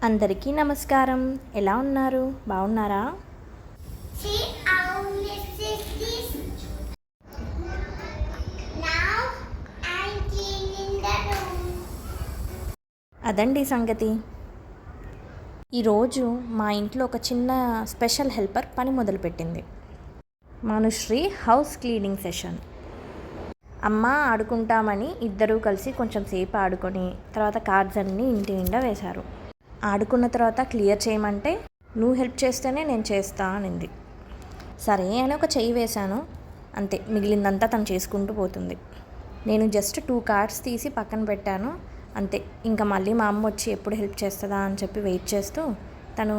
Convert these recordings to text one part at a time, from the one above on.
అందరికీ నమస్కారం. ఎలా ఉన్నారు? బాగున్నారా? See how Mrs. this. Now I'm cleaning the room. అదండి సంగతి. ఈరోజు మా ఇంట్లో ఒక చిన్న స్పెషల్ హెల్పర్ పని మొదలుపెట్టింది. Manushree house cleaning session. అమ్మ ఆడుకుంటామని ఇద్దరూ కలిసి కొంచెం సేపు ఆడుకొని తర్వాత కార్డ్స్ అన్నీ ఇంటి నిండా వేశారు. ఆడుకున్న తర్వాత క్లియర్ చేయమంటే నువ్వు హెల్ప్ చేస్తేనే నేను చేస్తా అనింది. సరే అని ఒక చెయ్యి వేశాను. అంతే, మిగిలిందంతా తను చేసుకుంటూ పోతుంది. నేను జస్ట్ 2 కార్డ్స్ తీసి పక్కన పెట్టాను. అంతే, ఇంకా మళ్ళీ మా అమ్మ వచ్చి ఎప్పుడు హెల్ప్ చేస్తుందా అని చెప్పి వెయిట్ చేస్తూ తను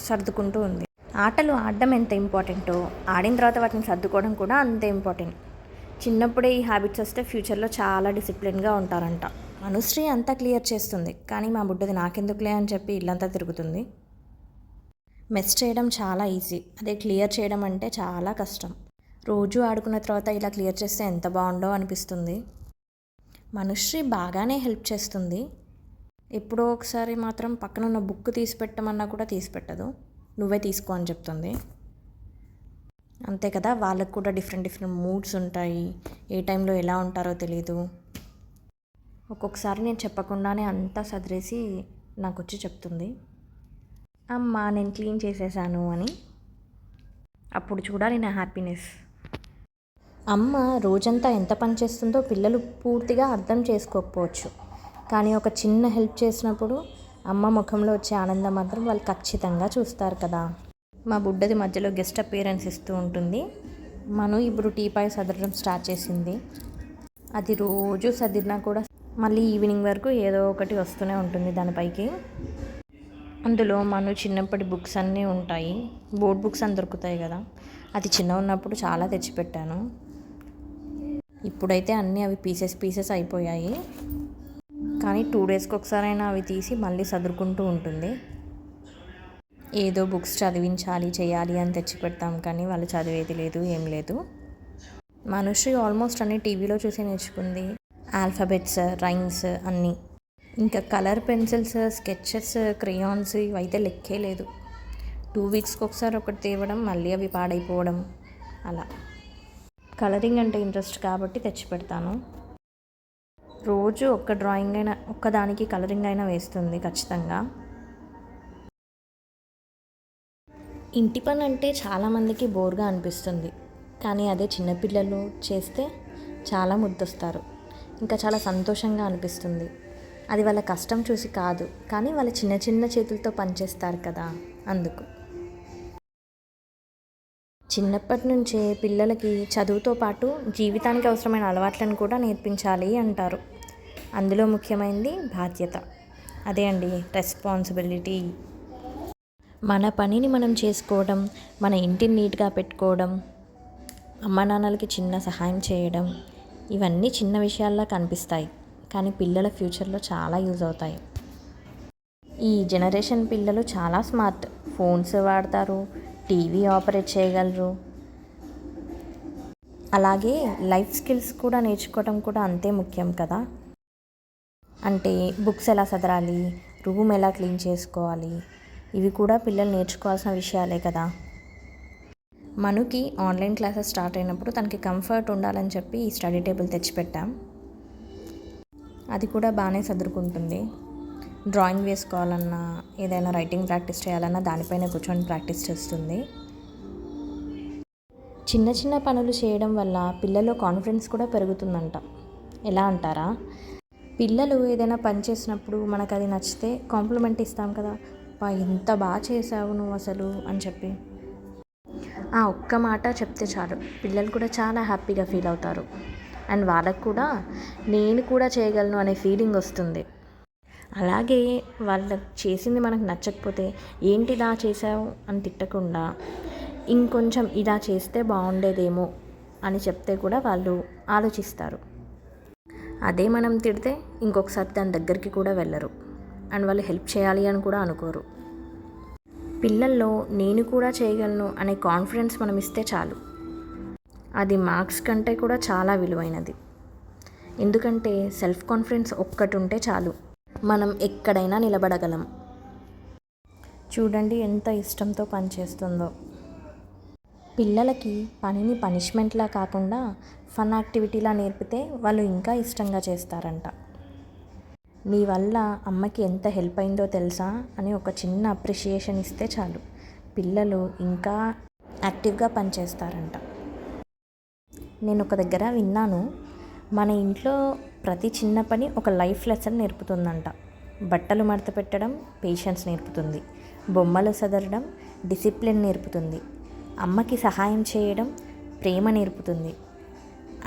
సర్దుకుంటూ ఉంది. ఆటలు ఆడడం ఎంత ఇంపార్టెంటో ఆడిన తర్వాత వాటిని సర్దుకోవడం కూడా అంతే ఇంపార్టెంట్. చిన్నప్పుడే ఈ హ్యాబిట్స్ వస్తే ఫ్యూచర్లో చాలా డిసిప్లిన్గా ఉంటారంట. అనుశ్రీ అంతా క్లియర్ చేస్తుంది, కానీ మా బుడ్డది నాకెందుకులే అని చెప్పి ఇల్లంతా తిరుగుతుంది. మెస్ చేయడం చాలా ఈజీ, అదే క్లియర్ చేయడం అంటే చాలా కష్టం. రోజు ఆడుకున్న తర్వాత ఇలా క్లియర్ చేస్తే ఎంత బాగుండో అనిపిస్తుంది. మనుశ్రీ బాగానే హెల్ప్ చేస్తుంది. ఎప్పుడో ఒకసారి మాత్రం పక్కన ఉన్న బుక్ తీసి పెట్టమన్నా కూడా తీసి పెట్టదు. నువ్వే తీసుకో అని చెప్తుంది. అంతే కదా, వాళ్ళకు కూడా డిఫరెంట్ మూడ్స్ ఉంటాయి. ఏ టైంలో ఎలా ఉంటారో తెలీదు. ఒక్కొక్కసారి నేను చెప్పకుండానే అంతా సదిరేసి నాకు వచ్చి చెప్తుంది, అమ్మ నేను క్లీన్ చేసేసాను అని. అప్పుడు చూడాలి నా హ్యాపీనెస్. అమ్మ రోజంతా ఎంత పని చేస్తుందో పిల్లలు పూర్తిగా అర్థం చేసుకోకపోవచ్చు, కానీ ఒక చిన్న హెల్ప్ చేసినప్పుడు అమ్మ ముఖంలో వచ్చే ఆనందం మాత్రం వాళ్ళు ఖచ్చితంగా చూస్తారు కదా. మా బుడ్డది మధ్యలో గెస్ట్ అపియరెన్స్ ఇస్తూ ఉంటుంది. మను ఇప్పుడు టీపాయ్ సదరడం స్టార్ట్ చేసింది. అది రోజు సదిరినా కూడా మళ్ళీ ఈవినింగ్ వరకు ఏదో ఒకటి వస్తూనే ఉంటుంది దానిపైకి. అందులో మను చిన్నప్పటి బుక్స్ అన్నీ ఉంటాయి. బోర్డ్ బుక్స్ అని దొరుకుతాయి కదా, అది చిన్న ఉన్నప్పుడు చాలా తెచ్చిపెట్టాను. ఇప్పుడైతే అన్నీ అవి పీసెస్ అయిపోయాయి. కానీ 2 డేస్కి ఒకసారైనా అవి తీసి మళ్ళీ సదురుకుంటూ ఉంటుంది. ఏదో బుక్స్ చదివించాలి చేయాలి అని తెచ్చిపెడతాం, కానీ వాళ్ళు చదివేది లేదు, ఏం లేదు. మనుశ్రీ ఆల్మోస్ట్ అన్ని టీవీలో చూసి నేర్చుకుంది. ఆల్ఫాబెట్స్, రైమ్స్ అన్నీ. ఇంకా కలర్ పెన్సిల్స్, స్కెచెస్, క్రేయాన్స్ ఇవైతే లెక్కే లేదు. 2 వీక్స్కి ఒకసారి ఒకటి తేవడం, మళ్ళీ అవి పాడైపోవడం అలా. కలరింగ్ అంటే ఇంట్రెస్ట్ కాబట్టి తెచ్చిపెడతాను. రోజు ఒక్క డ్రాయింగ్ అయినా, ఒక్కదానికి కలరింగ్ అయినా వేస్తుంది ఖచ్చితంగా. ఇంటి పని అంటే చాలామందికి బోర్గా అనిపిస్తుంది, కానీ అదే చిన్నపిల్లలు చేస్తే చాలా ముద్దొస్తారు. ఇంకా చాలా సంతోషంగా అనిపిస్తుంది. అది వాళ్ళ కష్టం చూసి కాదు, కానీ వాళ్ళ చిన్న చేతులతో పనిచేస్తారు కదా, అందుకు. చిన్నప్పటి నుంచే పిల్లలకి చదువుతో పాటు జీవితానికి అవసరమైన అలవాట్లను కూడా నేర్పించాలి అంటారు. అందులో ముఖ్యమైనది బాధ్యత. అదే అండి రెస్పాన్సిబిలిటీ. మన పనిని మనం చేసుకోవడం, మన ఇంటిని నీట్గా పెట్టుకోవడం, అమ్మ నాన్నలకి చిన్న సహాయం చేయడం, ఇవన్నీ చిన్న విషయాల్లా కనిపిస్తాయి, కానీ పిల్లల ఫ్యూచర్లో చాలా యూజ్ అవుతాయి. ఈ జనరేషన్ పిల్లలు చాలా స్మార్ట్. ఫోన్స్ వాడతారు, టీవీ ఆపరేట్ చేయగలరు. అలాగే లైఫ్ స్కిల్స్ కూడా నేర్చుకోవడం కూడా అంతే ముఖ్యం కదా. అంటే బుక్స్ ఎలా చదవాలి, రూమ్ ఎలా క్లీన్ చేసుకోవాలి, ఇవి కూడా పిల్లలు నేర్చుకోవాల్సిన విషయాలే కదా. మనుకి ఆన్లైన్ క్లాసెస్ స్టార్ట్ అయినప్పుడు తనకి కంఫర్ట్ ఉండాలని చెప్పి ఈ స్టడీ టేబుల్ తెచ్చిపెట్టాం. అది కూడా బాగానే చదువుకుంటుంది. డ్రాయింగ్ వేసుకోవాలన్నా, ఏదైనా రైటింగ్ ప్రాక్టీస్ చేయాలన్నా దానిపైన కూర్చొని ప్రాక్టీస్ చేస్తుంది. చిన్న పనులు చేయడం వల్ల పిల్లల్లో కాన్ఫిడెన్స్ కూడా పెరుగుతుందంట. ఎలా అంటారా, పిల్లలు ఏదైనా పని చేసినప్పుడు మనకు అది నచ్చితే కాంప్లిమెంట్ ఇస్తాం కదా, ఎంత బాగా చేసావు నువ్వు అసలు అని చెప్పి. ఆ ఒక్క మాట చెప్తే చాలు, పిల్లలు కూడా చాలా హ్యాపీగా ఫీల్ అవుతారు. అండ్ వాళ్ళకు కూడా నేను కూడా చేయగలను అనే ఫీలింగ్ వస్తుంది. అలాగే వాళ్ళకి చేసింది మనకు నచ్చకపోతే ఏంటి ఇలా చేసావు అని తిట్టకుండా, ఇంకొంచెం ఇలా చేస్తే బాగుండేదేమో అని చెప్తే కూడా వాళ్ళు ఆలోచిస్తారు. అదే మనం తిడితే ఇంకొకసారి దాని దగ్గరికి కూడా వెళ్ళరు, అండ్ వాళ్ళు హెల్ప్ చేయాలి అని కూడా అనుకోరు. పిల్లల్లో నేను కూడా చేయగలను అనే కాన్ఫిడెన్స్ మనం ఇస్తే చాలు. అది మార్క్స్ కంటే కూడా చాలా విలువైనది. ఎందుకంటే సెల్ఫ్ కాన్ఫిడెన్స్ ఒక్కటి ఉంటే చాలు, మనం ఎక్కడైనా నిలబడగలం. చూడండి ఎంత ఇష్టంతో పనిచేస్తుందో. పిల్లలకి పనిని పనిష్మెంట్లా కాకుండా ఫన్ యాక్టివిటీలా నేర్పితే వాళ్ళు ఇంకా ఇష్టంగా చేస్తారంట. మీ వల్ల అమ్మకి ఎంత హెల్ప్ అయిందో తెలుసా అని ఒక చిన్న అప్రిషియేషన్ ఇస్తే చాలు, పిల్లలు ఇంకా యాక్టివ్గా పనిచేస్తారంట. నేను ఒక దగ్గర విన్నాను, మన ఇంట్లో ప్రతి చిన్న పని ఒక లైఫ్ లెసన్ నేర్పుతుందంట. బట్టలు మడత పెట్టడం పేషెన్స్ నేర్పుతుంది, బొమ్మలు సదరడం డిసిప్లిన్ నేర్పుతుంది, అమ్మకి సహాయం చేయడం ప్రేమ నేర్పుతుంది,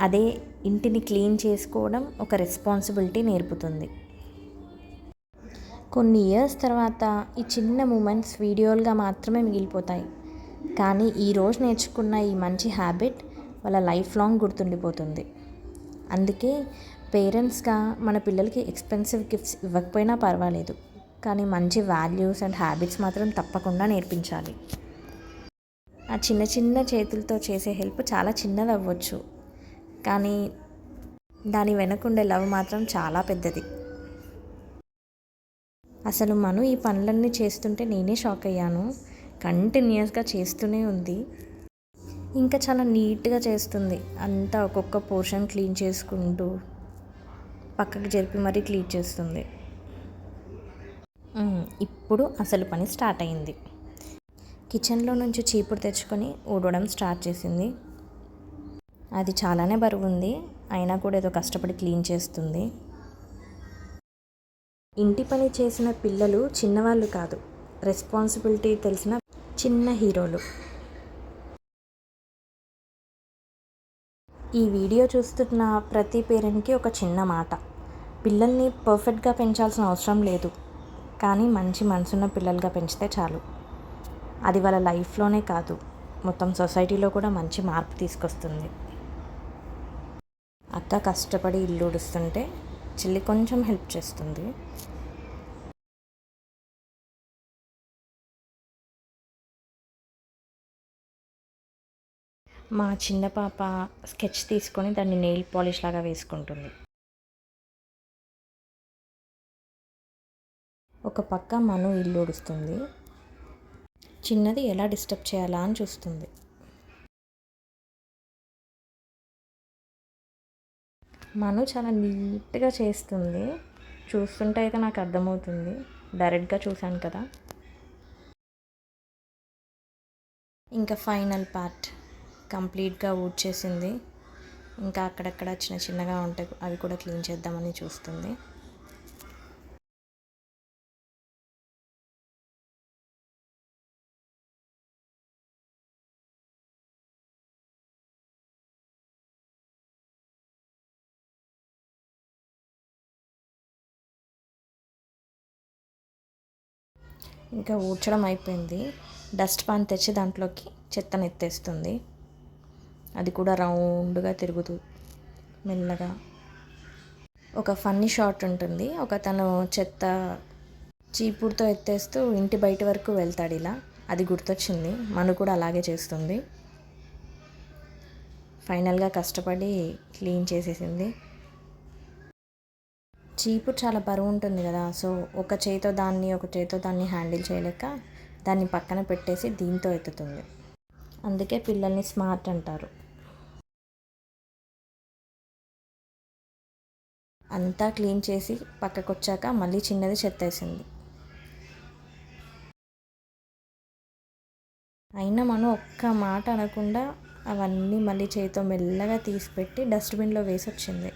అదే ఇంటిని క్లీన్ చేసుకోవడం ఒక రెస్పాన్సిబిలిటీ నేర్పుతుంది. కొన్ని ఇయర్స్ తర్వాత ఈ చిన్న మూమెంట్స్ వీడియోలుగా మాత్రమే మిగిలిపోతాయి, కానీ ఈరోజు నేర్చుకున్న ఈ మంచి హ్యాబిట్ వాళ్ళ లైఫ్ లాంగ్ గుర్తుండిపోతుంది. అందుకే పేరెంట్స్గా మన పిల్లలకి ఎక్స్పెన్సివ్ గిఫ్ట్స్ ఇవ్వకపోయినా పర్వాలేదు, కానీ మంచి వాల్యూస్ అండ్ హ్యాబిట్స్ మాత్రం తప్పకుండా నేర్పించాలి. ఆ చిన్న చిన్న చేతులతో చేసే హెల్ప్ చాలా చిన్నది అవ్వచ్చు, కానీ దాని వెనకుండే లవ్ మాత్రం చాలా పెద్దది. అసలు మను ఈ పనులన్నీ చేస్తుంటే నేనే షాక్ అయ్యాను. కంటిన్యూస్గా చేస్తూనే ఉంది, ఇంకా చాలా నీట్గా చేస్తుంది. అంతా ఒక్కొక్క పోర్షన్ క్లీన్ చేసుకుంటూ పక్కకు జరిపి మరీ క్లీన్ చేస్తుంది. ఇప్పుడు అసలు పని స్టార్ట్ అయింది. కిచెన్లో నుంచి చీపురు తెచ్చుకొని ఊడవడం స్టార్ట్ చేసింది. అది చాలానే బరువు ఉంది, అయినా కూడా ఏదో కష్టపడి క్లీన్ చేస్తుంది. ఇంటి పని చేసిన పిల్లలు చిన్నవాళ్ళు కాదు, రెస్పాన్సిబిలిటీ తెలిసిన చిన్న హీరోలు. ఈ వీడియో చూస్తున్న ప్రతి పేరెంట్కి ఒక చిన్న మాట, పిల్లల్ని పర్ఫెక్ట్గా పెంచాల్సిన అవసరం లేదు, కానీ మంచి మనసున్న పిల్లలుగా పెంచితే చాలు. అది వాళ్ళ లైఫ్లోనే కాదు, మొత్తం సొసైటీలో కూడా మంచి మార్పు తీసుకొస్తుంది. అక్క కష్టపడి ఇల్లు ఉడుస్తుంటే చెల్లి కొంచెం హెల్ప్ చేస్తుంది. మా చిన్న పాప స్కెచ్ తీసుకొని దాన్ని నెయిల్ పాలిష్ లాగా వేసుకుంటుంది. ఒక పక్క మను ఇల్లు ఉడుస్తుంది, చిన్నది ఎలా డిస్టర్బ్ చేయాలా అని చూస్తుంది. మను చాలా నీట్గా చేస్తుంది, చూస్తుంటే అయితే నాకు అర్థమవుతుంది, డైరెక్ట్గా చూశాను కదా. ఇంకా ఫైనల్ పార్ట్ కంప్లీట్గా ఊడ్చేసింది. ఇంకా అక్కడక్కడ చిన్న చిన్నగా ఉంటాయి, అవి కూడా క్లీన్ చేద్దామని చూస్తుంది. ఇంకా ఊడ్చడం అయిపోయింది. డస్ట్ పాన్ తెచ్చి దాంట్లోకి చెత్తను ఎత్తేస్తుంది. అది కూడా రౌండ్గా తిరుగుతూ మెల్లగా. ఒక ఫన్నీ షాట్ ఉంటుంది, ఒక తను చెత్త చీపుడుతో ఎత్తేస్తూ ఇంటి బయట వరకు వెళ్తాడు ఇలా, అది గుర్తొచ్చింది. మను కూడా అలాగే చేస్తుంది. ఫైనల్గా కష్టపడి క్లీన్ చేసేసింది. చీపురు చాలా బరువు ఉంటుంది కదా, సో ఒక చేతితో దాన్ని హ్యాండిల్ చేయలేక దాన్ని పక్కన పెట్టేసి దీంతో ఎత్తుతుంది. అందుకే పిల్లల్ని స్మార్ట్ అంటారు. అంతా క్లీన్ చేసి పక్కకు వచ్చాక మళ్ళీ చిన్నది చెత్తేసింది. అయినా మనం ఒక్క మాట అనకుండా అవన్నీ మళ్ళీ చేతితో మెల్లగా తీసిపెట్టి డస్ట్బిన్లో వేసి వచ్చింది.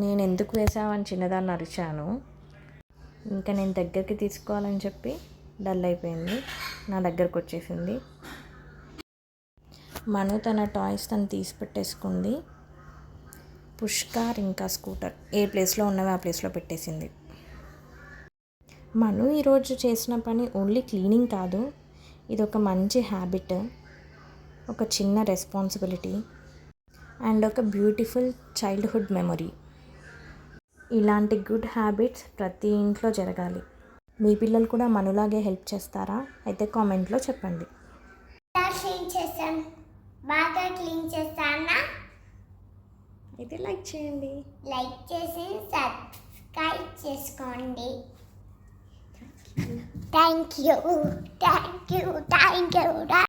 నేను ఎందుకు వేసావని చిన్నదాన్ని అరిచాను. ఇంకా నేను దగ్గరికి తీసుకోవాలని చెప్పి డల్ అయిపోయింది, నా దగ్గరకు వచ్చేసింది. మను తన టాయ్స్ తను తీసి పెట్టేసుకుంది. పుష్కార్ ఇంకా స్కూటర్ ఏ ప్లేస్లో ఉన్నవి ఆ ప్లేస్లో పెట్టేసింది. మను ఈరోజు చేసిన పని ఓన్లీ క్లీనింగ్ కాదు, ఇది ఒక మంచి హ్యాబిట్, ఒక చిన్న రెస్పాన్సిబిలిటీ అండ్ ఒక బ్యూటిఫుల్ చైల్డ్హుడ్ మెమొరీ. ఇలాంటి గుడ్ హ్యాబిట్స్ ప్రతి ఇంట్లో జరగాలి. మీ పిల్లలు కూడా మనులాగే హెల్ప్ చేస్తారా? అయితే కామెంట్లో చెప్పండి. బాగా క్లీన్ చేస్తానా? అయితే లైక్ చేయండి, లైక్ చేసి సబ్స్క్రైబ్ చేసుకోండి. Thank you. Thank you.